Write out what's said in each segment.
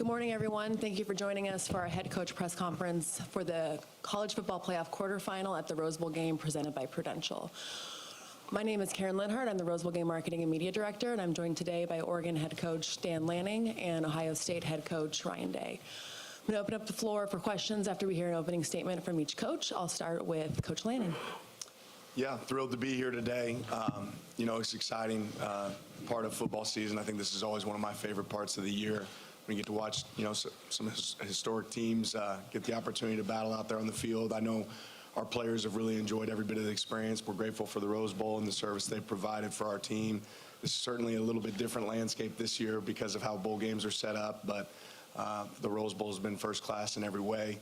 Good morning, everyone. Thank you for joining us for our head coach press conference for the college football playoff quarterfinal at the Rose Bowl game presented by Prudential. My name is Karen Linhart. I'm the Rose Bowl game marketing and media director, and I'm joined today by Oregon head coach Dan Lanning and Ohio State head coach Ryan Day. I'm going to open up the floor for questions after we hear an opening statement from each coach. I'll start with Coach Lanning. Yeah, thrilled to be here today. It's exciting part of football season. I think this is always one of my favorite parts of the year. We get to watch, some historic teams get the opportunity to battle out there on the field. I know our players have really enjoyed every bit of the experience. We're grateful for the Rose Bowl and the service they've provided for our team. This is certainly a little bit different landscape this year because of how bowl games are set up, but the Rose Bowl has been first class in every way.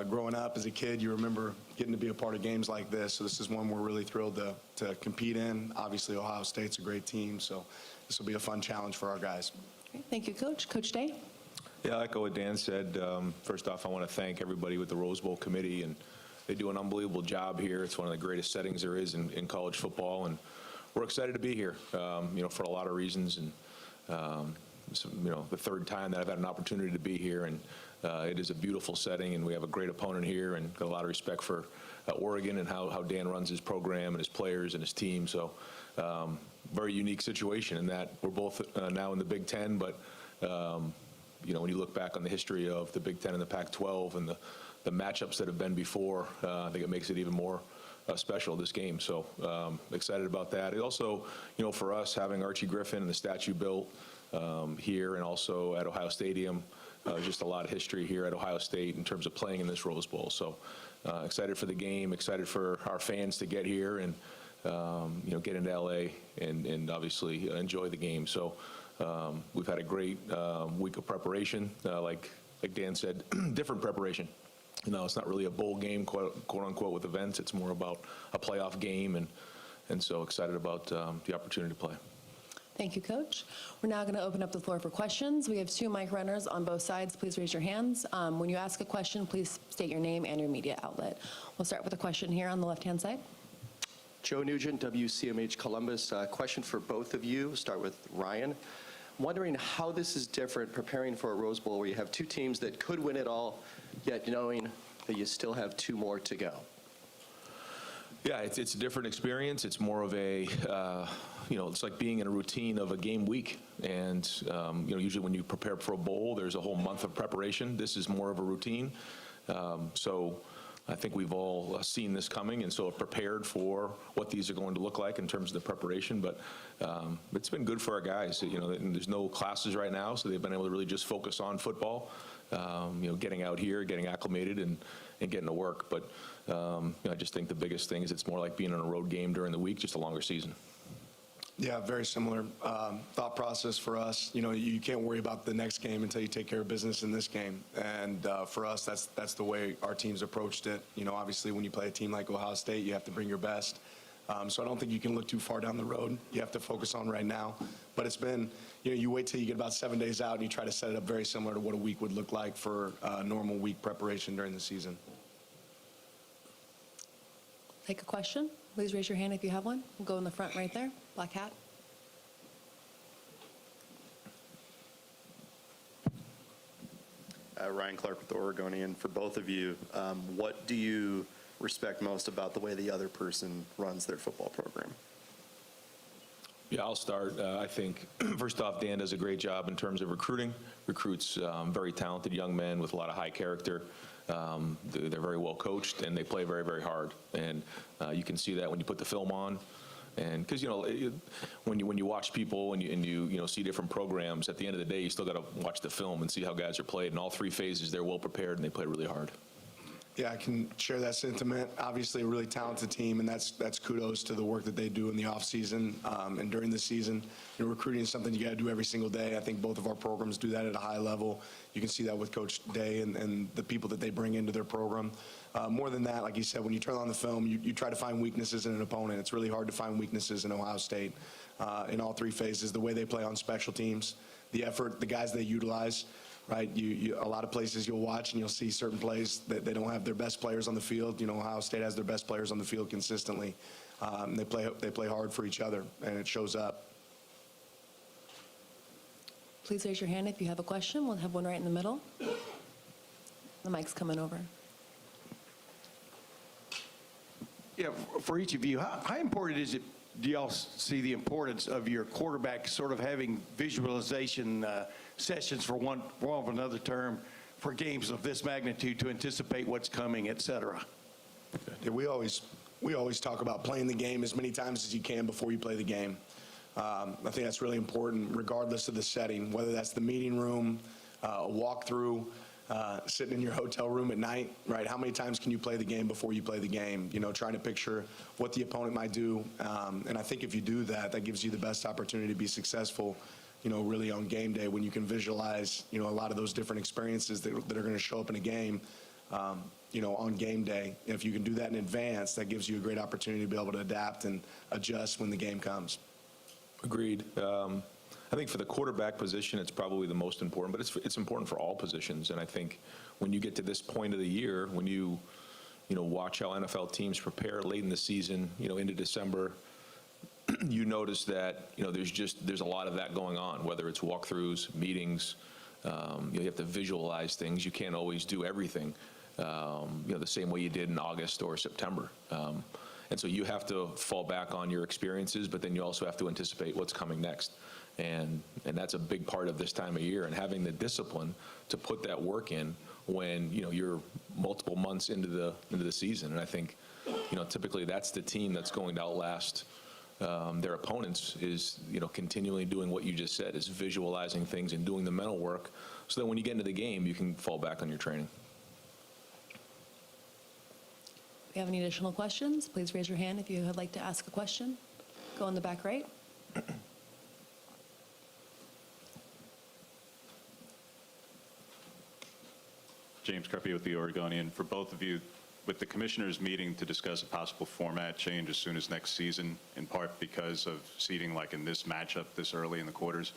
Growing up as a kid, you remember getting to be a part of games like this, so this is one we're really thrilled to compete in. Obviously, Ohio State's a great team, so this will be a fun challenge for our guys. Okay, thank you, Coach. Coach Day? Yeah, I echo what Dan said. First off, I want to thank everybody with the Rose Bowl committee, and they do an unbelievable job here. It's one of the greatest settings there is in college football, and we're excited to be here, for a lot of reasons. And the third time that I've had an opportunity to be here, and it is a beautiful setting, and we have a great opponent here, and got a lot of respect for Oregon and how Dan runs his program and his players and his team. So very unique situation in that we're both now in the Big Ten, but when you look back on the history of the Big Ten and the Pac-12 and the matchups that have been before, I think it makes it even more special, this game. So excited about that. It also, for us, having Archie Griffin and the statue built here and also at Ohio Stadium, just a lot of history here at Ohio State in terms of playing in this Rose Bowl. So excited for the game, excited for our fans to get here and get into LA and obviously enjoy the game. So we've had a great week of preparation, like Dan said, different preparation. It's not really a bowl game, quote unquote, with events. It's more about a playoff game, and so excited about the opportunity to play. Thank you, Coach. We're now going to open up the floor for questions. We have 2 mic runners on both sides. Please raise your hands. When you ask a question, please state your name and your media outlet. We'll start with a question here on the left-hand side. Joe Nugent, WCMH Columbus. Question for both of you. Start with Ryan. Wondering how this is different preparing for a Rose Bowl where you have 2 teams that could win it all, yet knowing that you still have 2 more to go. Yeah, it's a different experience. It's more of a, it's like being in a routine of a game week. And, usually when you prepare for a bowl, there's a whole month of preparation. This is more of a routine. So I think we've all seen this coming and so prepared for what these are going to look like in terms of the preparation. But it's been good for our guys. And there's no classes right now, so they've been able to really just focus on football. Getting out here, getting acclimated, and getting to work. But I just think the biggest thing is it's more like being on a road game during the week, just a longer season. Yeah, very similar thought process for us. You can't worry about the next game until you take care of business in this game. And for us, that's the way our teams approached it. Obviously, when you play a team like Ohio State, you have to bring your best. So I don't think you can look too far down the road. You have to focus on right now. But it's been, you wait till you get about 7 days out and you try to set it up very similar to what a week would look like for a normal week preparation during the season. Take a question. Please raise your hand if you have one. We'll go in the front right there. Black hat. Ryan Clark with the Oregonian. For both of you, what do you respect most about the way the other person runs their football program? Yeah, I'll start. I think, first off, Dan does a great job in terms of recruiting. Recruits very talented young men with a lot of high character. They're very well coached, and they play very, very hard. And you can see that when you put the film on. And because, when you watch people and you see different programs, at the end of the day, you still got to watch the film and see how guys are played. In all 3 phases, they're well prepared, and they play really hard. Yeah, I can share that sentiment. Obviously, a really talented team, and that's kudos to the work that they do in the offseason and during the season. Recruiting is something you got to do every single day. I think both of our programs do that at a high level. You can see that with Coach Day and the people that they bring into their program. More than that, like you said, when you turn on the film, you try to find weaknesses in an opponent. It's really hard to find weaknesses in Ohio State in all 3 phases. The way they play on special teams, the effort, the guys they utilize. Right, a lot of places you'll watch and you'll see certain plays that they don't have their best players on the field. Ohio State has their best players on the field consistently. They play hard for each other, and it shows up. Please raise your hand if you have a question. We'll have one right in the middle. The mic's coming over. Yeah, for each of you, how important is it, do y'all see the importance of your quarterback sort of having visualization sessions, for want of another term, for games of this magnitude to anticipate what's coming, et cetera? Yeah, we always talk about playing the game as many times as you can before you play the game. I think that's really important, regardless of the setting, whether that's the meeting room, a walkthrough, sitting in your hotel room at night, right? How many times can you play the game before you play the game? You know, trying to picture what the opponent might do. And I think if you do that, that gives you the best opportunity to be successful, you know, really on game day, when you can visualize, you know, a lot of those different experiences that are going to show up in a game, you know, on game day. And if you can do that in advance, that gives you a great opportunity to be able to adapt and adjust when the game comes. Agreed. I think for the quarterback position, it's probably the most important, but it's important for all positions. And I think when you get to this point of the year, when you watch how NFL teams prepare late in the season, you know, into December, you notice that, you know, there's a lot of that going on, whether it's walkthroughs, meetings. You have to visualize things. You can't always do everything, you know, the same way you did in August or September. And so you have to fall back on your experiences, but then you also have to anticipate what's coming next. And that's a big part of this time of year, and having the discipline to put that work in when, you know, you're multiple months into the season. And I think, you know, typically that's the team that's going to outlast their opponents, is, you know, continually doing what you just said, is visualizing things and doing the mental work, so that when you get into the game, you can fall back on your training. If you have any additional questions, please raise your hand if you would like to ask a question. Go in the back right. James Crepey with the Oregonian. For both of you, with the commissioners meeting to discuss a possible format change as soon as next season, in part because of seeding like in this matchup this early in the quarters,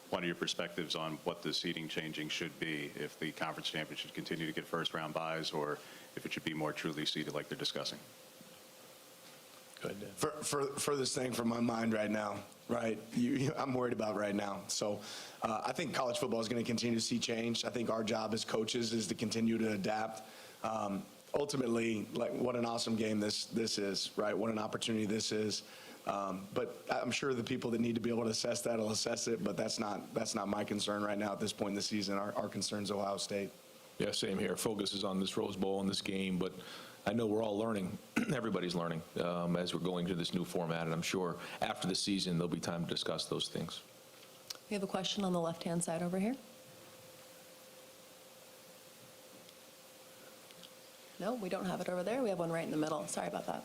what are your perspectives on what the seeding changing should be, if the conference champions should continue to get first round buys, or if it should be more truly seeded like they're discussing? Go ahead, Dan. Furthest thing from my mind right now, right? I'm worried about right now. So I think college football is going to continue to see change. I think our job as coaches is to continue to adapt. Ultimately, like, what an awesome game this is, right? What an opportunity this is. But I'm sure the people that need to be able to assess that will assess it. But that's not my concern right now at this point in the season. Our concern is Ohio State. Yeah, same here. Focus is on this Rose Bowl and this game, but I know we're all learning. Everybody's learning as we're going to this new format, and I'm sure after the season there'll be time to discuss those things. We have a question on the left-hand side over here. No, we don't have it over there. We have one right in the middle. Sorry about that.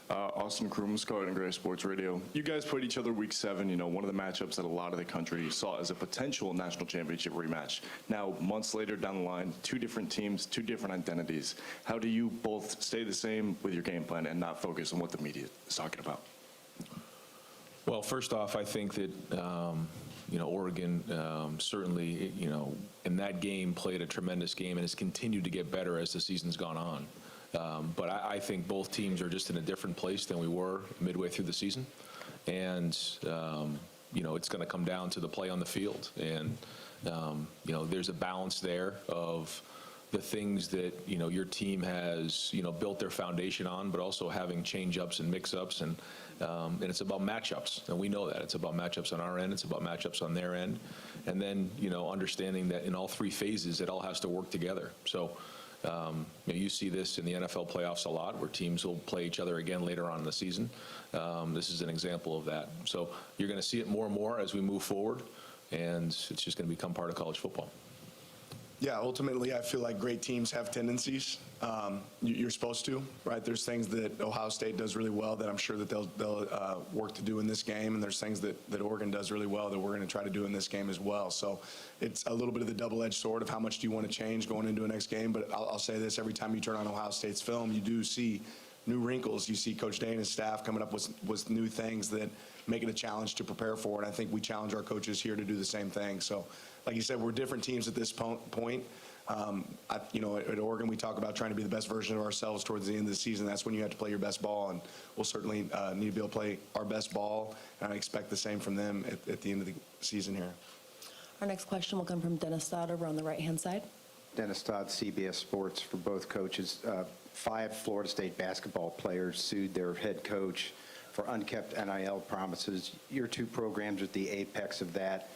Austin Krumscott and Gray Sports Radio. You guys played each other week 7, you know, one of the matchups that a lot of the country saw as a potential national championship rematch. Now, months later down the line, 2 different teams, 2 different identities. How do you both stay the same with your game plan and not focus on what the media is talking about? Well, first off, I think that, you know, Oregon certainly, you know, in that game played a tremendous game and has continued to get better as the season's gone on. But I think both teams are just in a different place than we were midway through the season. And, you know, it's going to come down to the play on the field. And, you know, there's a balance there of the things that, you know, your team has, you know, built their foundation on, but also having change-ups and mix-ups. And it's about matchups. And we know that. It's about matchups on our end. It's about matchups on their end. And then, you know, understanding that in all 3 phases, it all has to work together. So, you know, you see this in the NFL playoffs a lot, where teams will play each other again later on in the season. This is an example of that. So you're going to see it more and more as we move forward, and it's just going to become part of college football. Yeah, ultimately, I feel like great teams have tendencies. You're supposed to, right? There's things that Ohio State does really well that I'm sure that they'll work to do in this game, and there's things that Oregon does really well that we're going to try to do in this game as well. So it's a little bit of the double-edged sword of how much do you want to change going into a next game. But I'll say this: every time you turn on Ohio State's film, you do see new wrinkles. You see Coach Day and his staff coming up with new things that make it a challenge to prepare for. And I think we challenge our coaches here to do the same thing. So like you said, we're different teams at this point. At Oregon, we talk about trying to be the best version of ourselves towards the end of the season. That's when you have to play your best ball, and we'll certainly need to be able to play our best ball, and I expect the same from them at the end of the season here. Our next question will come from Dennis Stott over on the right-hand side. Dennis Todd, CBS Sports, for both coaches. 5 Florida State basketball players sued their head coach for unkept NIL promises. Your 2 programs are at the apex of that.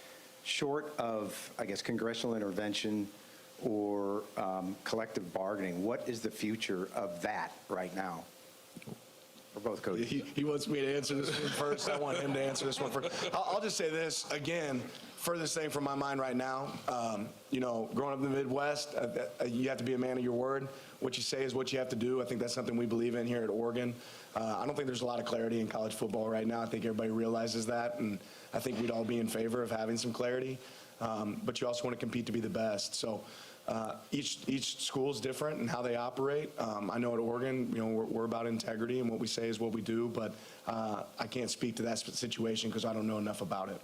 Short of, I guess, congressional intervention or collective bargaining, what is the future of that right now for both coaches? He wants me to answer this one first. I want him to answer this one first. I'll just say this, again, furthest thing from my mind right now, growing up in the Midwest, you have to be a man of your word. What you say is what you have to do. I think that's something we believe in here at Oregon. I don't think there's a lot of clarity in college football right now. I think everybody realizes that, and I think we'd all be in favor of having some clarity. But you also want to compete to be the best. So each school is different in how they operate. I know at Oregon, we're about integrity, and what we say is what we do, but I can't speak to that situation because I don't know enough about it.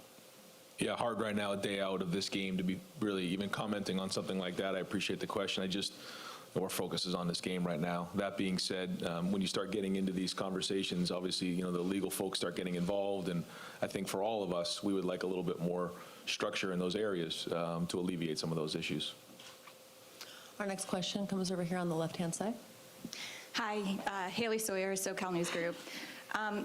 Yeah, hard right now, a day out of this game, to be really even commenting on something like that. I appreciate the question. Our focus is on this game right now. That being said, when you start getting into these conversations, obviously, the legal folks start getting involved, and I think for all of us, we would like a little bit more structure in those areas to alleviate some of those issues. Our next question comes over here on the left-hand side. Hi, Haley Sawyer, SoCal News Group.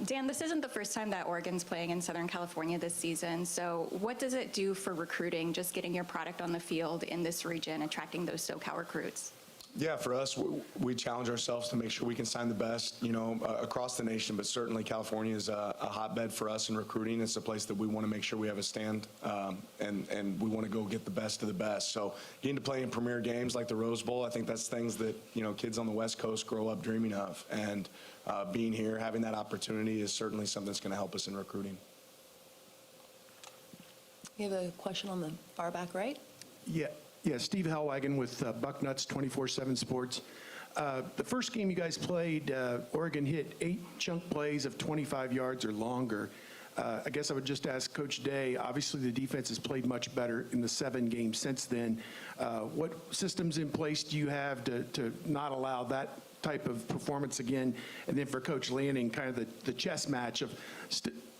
Dan, this isn't the first time that Oregon's playing in Southern California this season, so what does it do for recruiting, just getting your product on the field in this region, attracting those SoCal recruits? Yeah, for us, we challenge ourselves to make sure we can sign the best, across the nation, but certainly California is a hotbed for us in recruiting. It's a place that we want to make sure we have a stand, and we want to go get the best of the best. So getting to play in premier games like the Rose Bowl, I think that's things that, kids on the West Coast grow up dreaming of. And being here, having that opportunity is certainly something that's going to help us in recruiting. You have a question on the far back right? Yeah, Steve Hellwagon with Bucknuts 24/7 Sports. The first game you guys played, Oregon hit 8 chunk plays of 25 yards or longer. I guess I would just ask Coach Day, obviously the defense has played much better in the 7 games since then. What systems in place do you have to not allow that type of performance again? And then for Coach Lanning, kind of the chess match of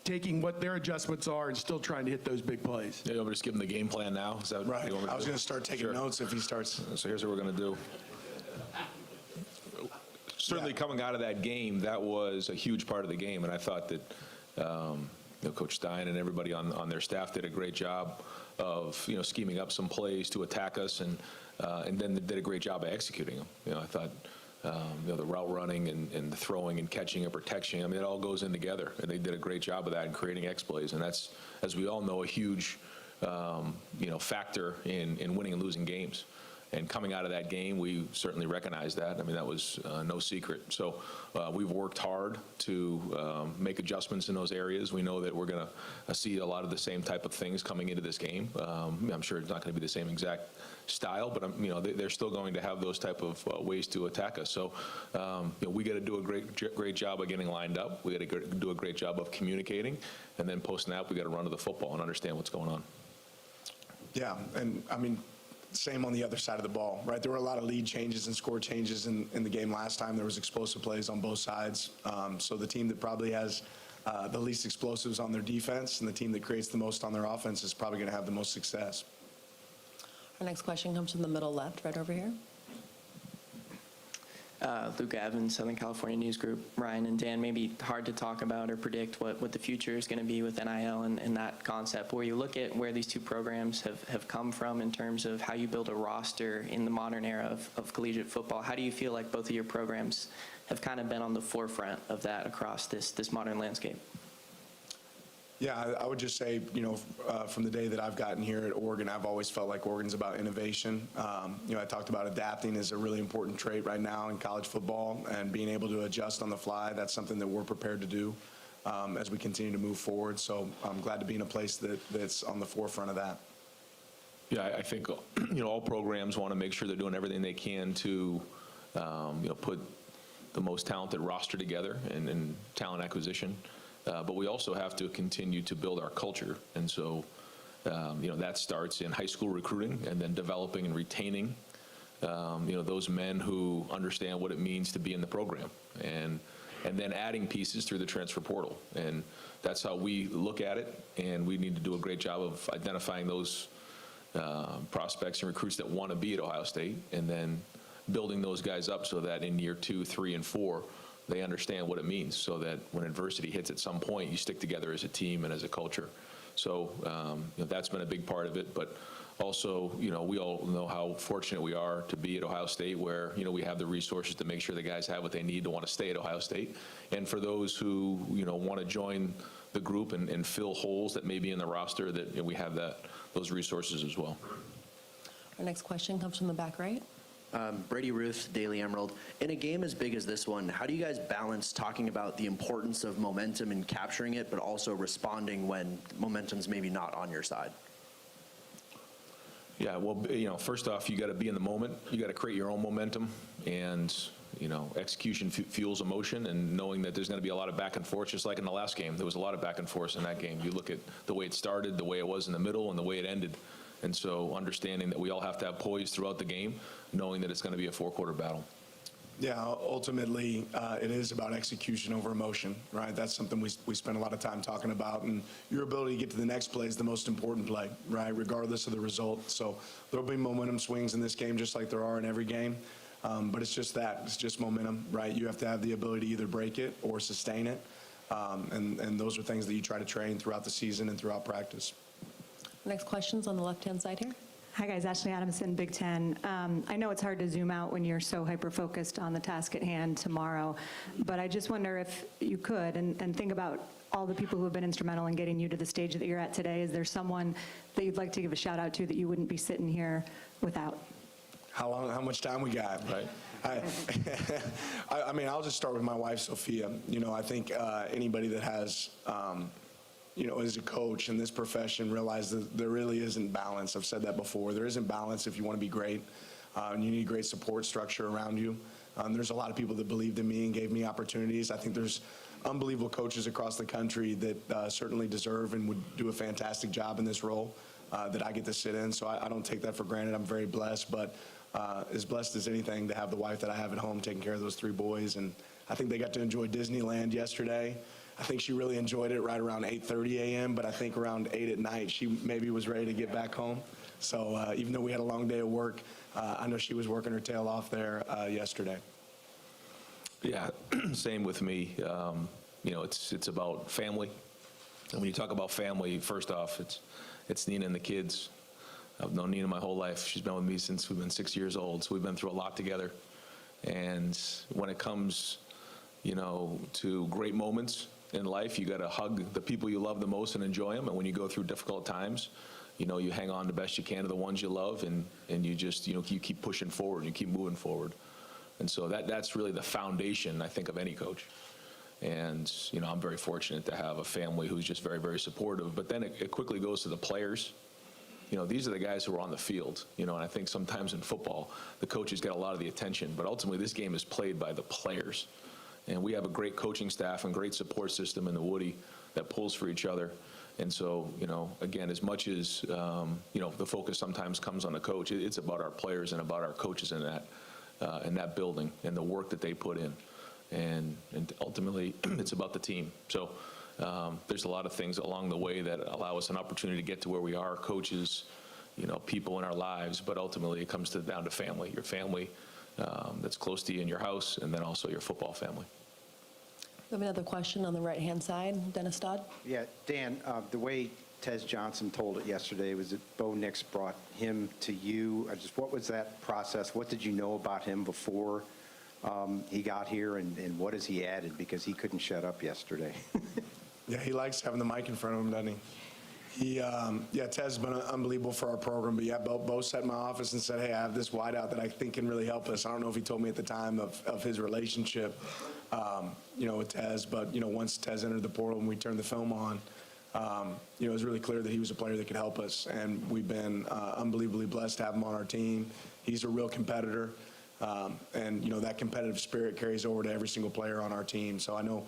taking what their adjustments are and still trying to hit those big plays. Yeah, you want me to just give him the game plan now? Is that what Right. you want me to I was do? going to start taking notes if he starts. So here's what we're going to do. Certainly coming out of that game, that was a huge part of the game, and I thought that Coach Stein and everybody on their staff did a great job of scheming up some plays to attack us, and then did a great job of executing them. I thought the route running and the throwing and catching and protection, it all goes in together, and they did a great job of that in creating X-plays, and that's, as we all know, a huge factor in winning and losing games. And coming out of that game, we certainly recognized that. That was no secret. So we've worked hard to make adjustments in those areas. We know that we're going to see a lot of the same type of things coming into this game. I'm sure it's not going to be the same exact style, but they're still going to have those type of ways to attack us. So we got to do a great job of getting lined up. We got to do a great job of communicating, and then post snap, we got to run to the football and understand what's going on. Yeah, and same on the other side of the ball, right? There were a lot of lead changes and score changes in the game last time. There was explosive plays on both sides. So the team that probably has the least explosives on their defense and the team that creates the most on their offense is probably going to have the most success. Our next question comes from the middle left, right over here. Luke Evans, Southern California News Group. Ryan and Dan, maybe hard to talk about or predict what the future is going to be with NIL and that concept. Where you look at where these two programs have come from in terms of how you build a roster in the modern era of collegiate football, how do you feel like both of your programs have kind of been on the forefront of that across this modern landscape? Yeah, I would just say, from the day that I've gotten here at Oregon, I've always felt like Oregon's about innovation. I talked about adapting is a really important trait right now in college football, and being able to adjust on the fly. That's something that we're prepared to do as we continue to move forward. So I'm glad to be in a place that's on the forefront of that. Yeah, I think all programs want to make sure they're doing everything they can to put the most talented roster together and talent acquisition. But we also have to continue to build our culture. And so that starts in high school recruiting and then developing and retaining, those men who understand what it means to be in the program, and then adding pieces through the transfer portal. And that's how we look at it, and we need to do a great job of identifying those prospects and recruits that want to be at Ohio State, and then building those guys up so that in year 2, 3, and 4, they understand what it means, so that when adversity hits at some point, you stick together as a team and as a culture. So that's been a big part of it. But also, we all know how fortunate we are to be at Ohio State, where, we have the resources to make sure the guys have what they need to want to stay at Ohio State. And for those who, want to join the group and fill holes that may be in the roster, that we have those resources as well. Our next question comes from the back right. Brady Ruth, Daily Emerald. In a game as big as this one, how do you guys balance talking about the importance of momentum and capturing it, but also responding when momentum's maybe not on your side? Yeah, well, first off, you got to be in the moment. You got to create your own momentum, and execution fuels emotion, and knowing that there's going to be a lot of back and forth, just like in the last game. There was a lot of back and forth in that game. You look at the way it started, the way it was in the middle, and the way it ended. And so understanding that we all have to have poise throughout the game, knowing that it's going to be a 4-quarter battle. Yeah, ultimately, it is about execution over emotion, right? That's something we spend a lot of time talking about, and your ability to get to the next play is the most important play, right, regardless of the result. So there'll be momentum swings in this game, just like there are in every game, but it's just that. It's just momentum, right? You have to have the ability to either break it or sustain it, and those are things that you try to train throughout the season and throughout practice. Next question's on the left-hand side here. Hi, guys. Ashley Adamson, Big Ten. I know it's hard to zoom out when you're so hyper-focused on the task at hand tomorrow, but I just wonder if you could, and think about all the people who have been instrumental in getting you to the stage that you're at today. Is there someone that you'd like to give a shout-out to that you wouldn't be sitting here without? How much time we got? Right. I mean, I'll just start with my wife, Sophia. I think anybody that has as a coach in this profession, realize that there really isn't balance. I've said that before. There isn't balance if you want to be great. You need a great support structure around you. There's a lot of people that believed in me and gave me opportunities. I think there's unbelievable coaches across the country that certainly deserve and would do a fantastic job in this role that I get to sit in. So I don't take that for granted. I'm very blessed, but as blessed as anything to have the wife that I have at home taking care of those 3 boys. And I think they got to enjoy Disneyland yesterday. I think she really enjoyed it right around 8:30 a.m., but I think around 8 at night, she maybe was ready to get back home. So even though we had a long day of work, I know she was working her tail off there yesterday. Yeah, same with me. It's about family. And when you talk about family, first off, it's Nina and the kids. I've known Nina my whole life. She's been with me since we've been 6 years old, so we've been through a lot together. And when it comes, to great moments in life, you got to hug the people you love the most and enjoy them. And when you go through difficult times, you hang on the best you can to the ones you love, and you just, you keep pushing forward, and you keep moving forward. And so that's really the foundation, I think, of any coach. And, I'm very fortunate to have a family who's just very, very supportive. But then it quickly goes to the players. These are the guys who are on the field, and I think sometimes in football, the coaches get a lot of the attention, but ultimately this game is played by the players. And we have a great coaching staff and great support system in the Woody that pulls for each other. And so, again, as much as, the focus sometimes comes on the coach, it's about our players and about our coaches in that building and the work that they put in. And ultimately, it's about the team. So there's a lot of things along the way that allow us an opportunity to get to where we are, coaches, people in our lives, but ultimately it comes down to family, your family that's close to you in your house, and then also your football family. We have another question on the right-hand side. Dennis Dodd. Yeah, Dan, the way Tez Johnson told it yesterday was that Bo Nix brought him to you. What was that process? What did you know about him before he got here, and what has he added? Because he couldn't shut up yesterday. Yeah, he likes having the mic in front of him, doesn't he? Tez has been unbelievable for our program. But yeah, Bo sat in my office and said, hey, I have this wideout that I think can really help us. I don't know if he told me at the time of his relationship, with Tez. But, once Tez entered the portal and we turned the film on, it was really clear that he was a player that could help us. And we've been unbelievably blessed to have him on our team. He's a real competitor. And that competitive spirit carries over to every single player on our team. So I know,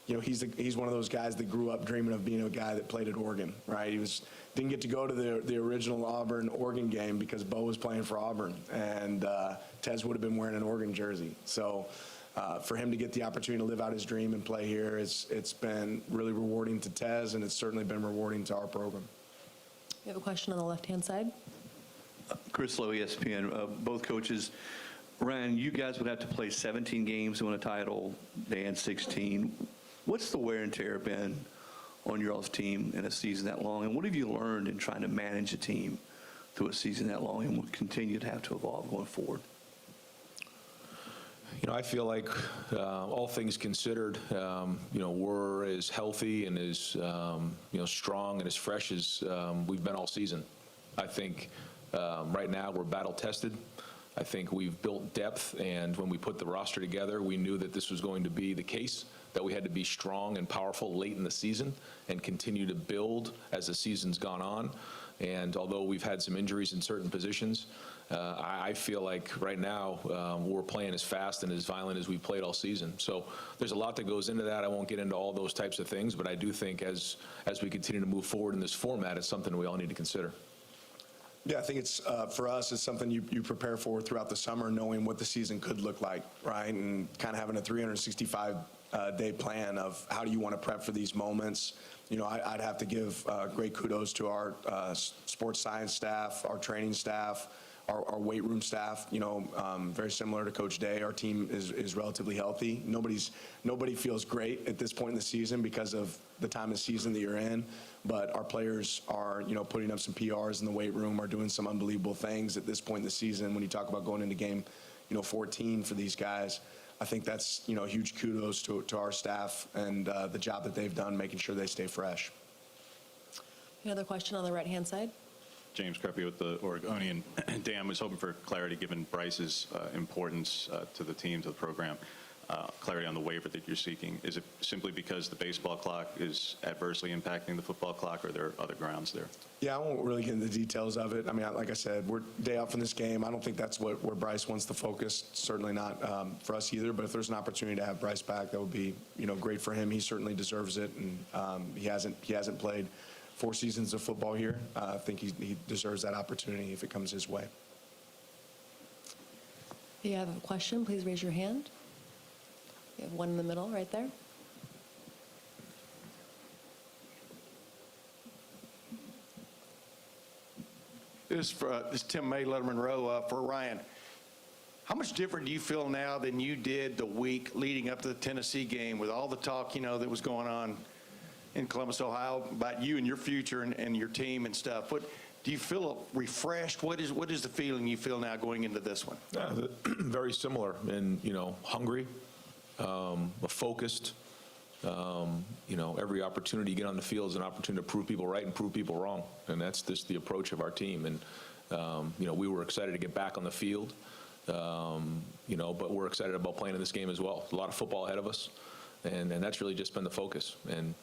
he's one of those guys that grew up dreaming of being a guy that played at Oregon, right? He was didn't get to go to the original Auburn-Oregon game because Bo was playing for Auburn, and Tez would have been wearing an Oregon jersey. So for him to get the opportunity to live out his dream and play here, it's been really rewarding to Tez, and it's certainly been rewarding to our program. We have a question on the left-hand side. Chris Lowe, ESPN. Both coaches. Ryan, you guys would have to play 17 games to win a title, Dan 16. What's the wear and tear been on your all's team in a season that long? And what have you learned in trying to manage a team through a season that long and will continue to have to evolve going forward? I feel like all things considered, we're as healthy and as, strong and as fresh as we've been all season. I think right now we're battle tested. I think we've built depth, and when we put the roster together, we knew that this was going to be the case, that we had to be strong and powerful late in the season and continue to build as the season's gone on. And although we've had some injuries in certain positions, I feel like right now we're playing as fast and as violent as we've played all season. So there's a lot that goes into that. I won't get into all those types of things, but I do think as we continue to move forward in this format, it's something we all need to consider. Yeah, I think it's, for us, it's something you prepare for throughout the summer, knowing what the season could look like, right? And kind of having a 365-day plan of how do you want to prep for these moments. I'd have to give great kudos to our sports science staff, our training staff, our weight room staff. Very similar to Coach Day, our team is relatively healthy. Nobody feels great at this point in the season because of the time of season that you're in. But our players are, putting up some PRs in the weight room, are doing some unbelievable things at this point in the season. When you talk about going into game, 14 for these guys, I think that's, huge kudos to our staff and the job that they've done making sure they stay fresh. Another question on the right-hand side. James Creppy with the Oregonian. Dan, was hoping for clarity given Bryce's importance to the team, to the program. Clarity on the waiver that you're seeking. Is it simply because the baseball clock is adversely impacting the football clock, or are there other grounds there? Yeah, I won't really get into the details of it. I mean, like I said, we're day out from this game. I don't think that's where Bryce wants to focus. Certainly not for us either. But if there's an opportunity to have Bryce back, that would be, great for him. He certainly deserves it, and he hasn't played 4 seasons of football here. I think he deserves that opportunity if it comes his way. If you have a question, please raise your hand. We have one in the middle right there. This is Tim May, Letterman Row, for Ryan. How much different do you feel now than you did the week leading up to the Tennessee game with all the talk, that was going on in Columbus, Ohio, about you and your future and your team and stuff? Do you feel refreshed? What is the feeling you feel now going into this one? Very similar, and hungry, focused. Every opportunity you get on the field is an opportunity to prove people right and prove people wrong, and that's just the approach of our team. And we were excited to get back on the field, but we're excited about playing in this game as well. A lot of football ahead of us, and that's really just been the focus. And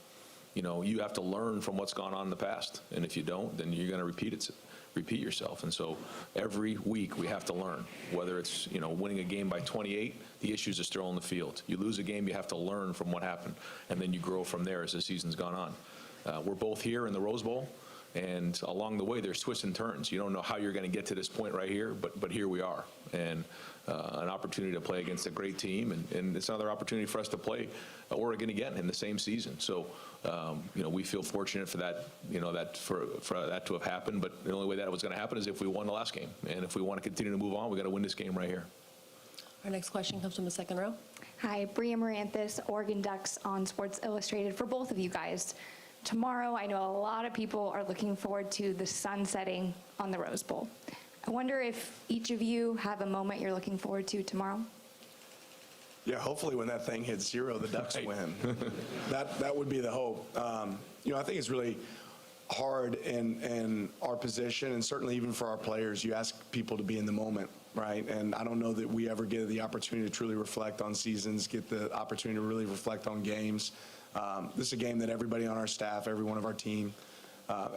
you have to learn from what's gone on in the past, and if you don't, then you're going to repeat yourself. And so every week we have to learn, whether it's winning a game by 28, the issues are still on the field. You lose a game, you have to learn from what happened, and then you grow from there as the season's gone on. We're both here in the Rose Bowl, and along the way there's twists and turns. You don't know how you're going to get to this point right here, but here we are, and an opportunity to play against a great team, and it's another opportunity for us to play Oregon again in the same season. So we feel fortunate for that, for that to have happened. But the only way that was going to happen is if we won the last game, and if we want to continue to move on, we got to win this game right here. Our next question comes from the second row. Hi, Bria Maranthus, Oregon Ducks on Sports Illustrated. For both of you guys, tomorrow I know a lot of people are looking forward to the sun setting on the Rose Bowl. I wonder if each of you have a moment you're looking forward to tomorrow? Yeah, hopefully when that thing hits 0, the Ducks win. That would be the hope. I think it's really hard in our position, and certainly even for our players. You ask people to be in the moment, right? And I don't know that we ever get the opportunity to truly reflect on seasons, get the opportunity to really reflect on games. This is a game that everybody on our staff, every one of our team,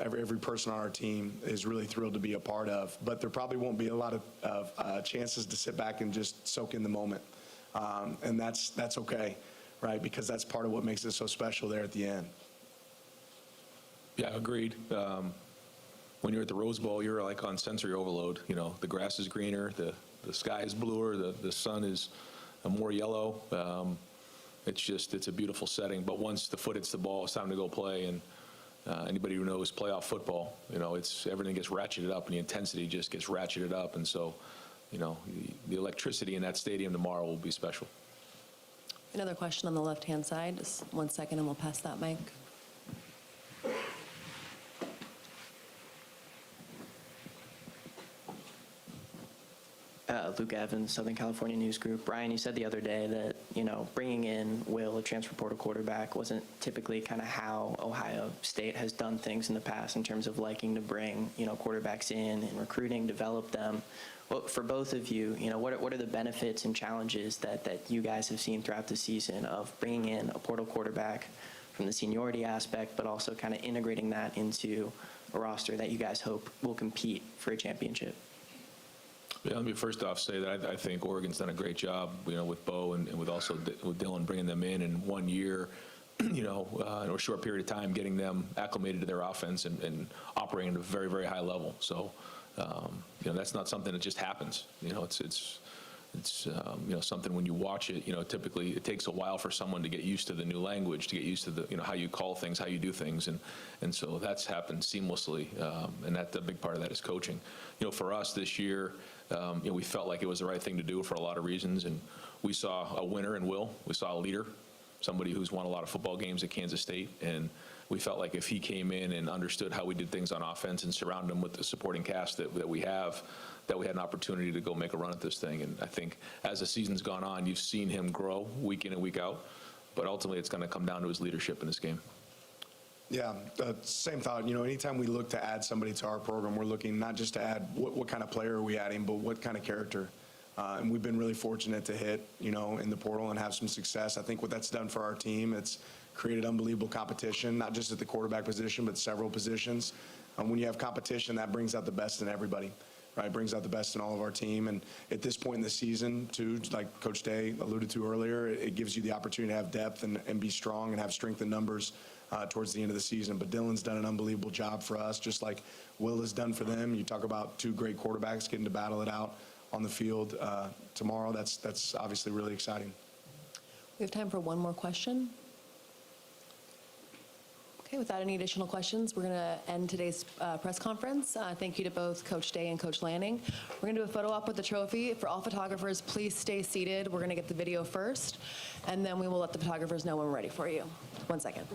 every person on our team is really thrilled to be a part of. But there probably won't be a lot of chances to sit back and just soak in the moment. And that's okay, right? Because that's part of what makes it so special there at the end. Yeah, agreed. when you're at the Rose Bowl, you're like on sensory overload. You know, the grass is greener, the sky is bluer, the sun is more yellow. It's a beautiful setting. But once the foot hits the ball, it's time to go play. And anybody who knows playoff football, you know, everything gets ratcheted up, and the intensity just gets ratcheted up. And so, you know, the electricity in that stadium tomorrow will be special. Another question on the left-hand side. Just 1 second, and we'll pass that mic. Luke Evans, Southern California News Group. Brian, you said the other day that, you know, bringing in Will, a transfer portal quarterback, wasn't typically kind of how Ohio State has done things in the past in terms of liking to bring, you know, quarterbacks in and recruiting, develop them. Well, for both of you, you know, what are the benefits and challenges that you guys have seen throughout the season of bringing in a portal quarterback from the seniority aspect, but also kind of integrating that into a roster that you guys hope will compete for a championship? Yeah, let me first off say that I think Oregon's done a great job, you know, with Bo and with also with Dylan, bringing them in 1 year, you know, in a short period of time, getting them acclimated to their offense and operating at a very, very high level. So, you know, that's not something that just happens. You know, it's you know, something when you watch it, you know, typically it takes a while for someone to get used to the new language, to get used to the, you know, how you call things, how you do things. And so that's happened seamlessly. And that the big part of that is coaching. You know, for us this year, you know, we felt like it was the right thing to do for a lot of reasons. And we saw a winner in Will. We saw a leader, somebody who's won a lot of football games at Kansas State. And we felt like if he came in and understood how we did things on offense and surrounded him with the supporting cast that we have, that we had an opportunity to go make a run at this thing. And I think as the season's gone on, you've seen him grow week in and week out. But ultimately, it's going to come down to his leadership in this game. Yeah, same thought. You know, anytime we look to add somebody to our program, we're looking not just to add what kind of player are we adding, but what kind of character. And we've been really fortunate to hit, you know, in the portal and have some success. I think what that's done for our team, it's created unbelievable competition, not just at the quarterback position, but several positions. When you have competition, that brings out the best in everybody, right? Brings out the best in all of our team. And at this point in the season, too, like Coach Day alluded to earlier, it gives you the opportunity to have depth and be strong and have strength in numbers towards the end of the season. But Dylan's done an unbelievable job for us, just like Will has done for them. You talk about two great quarterbacks getting to battle it out on the field tomorrow. That's obviously really exciting. We have time for one more question. Okay, without any additional questions, we're going to end today's press conference. Thank you to both Coach Day and Coach Lanning. We're going to do a photo op with the trophy. For all photographers, please stay seated. We're going to get the video first, and then we will let the photographers know when we're ready for you. 1 second.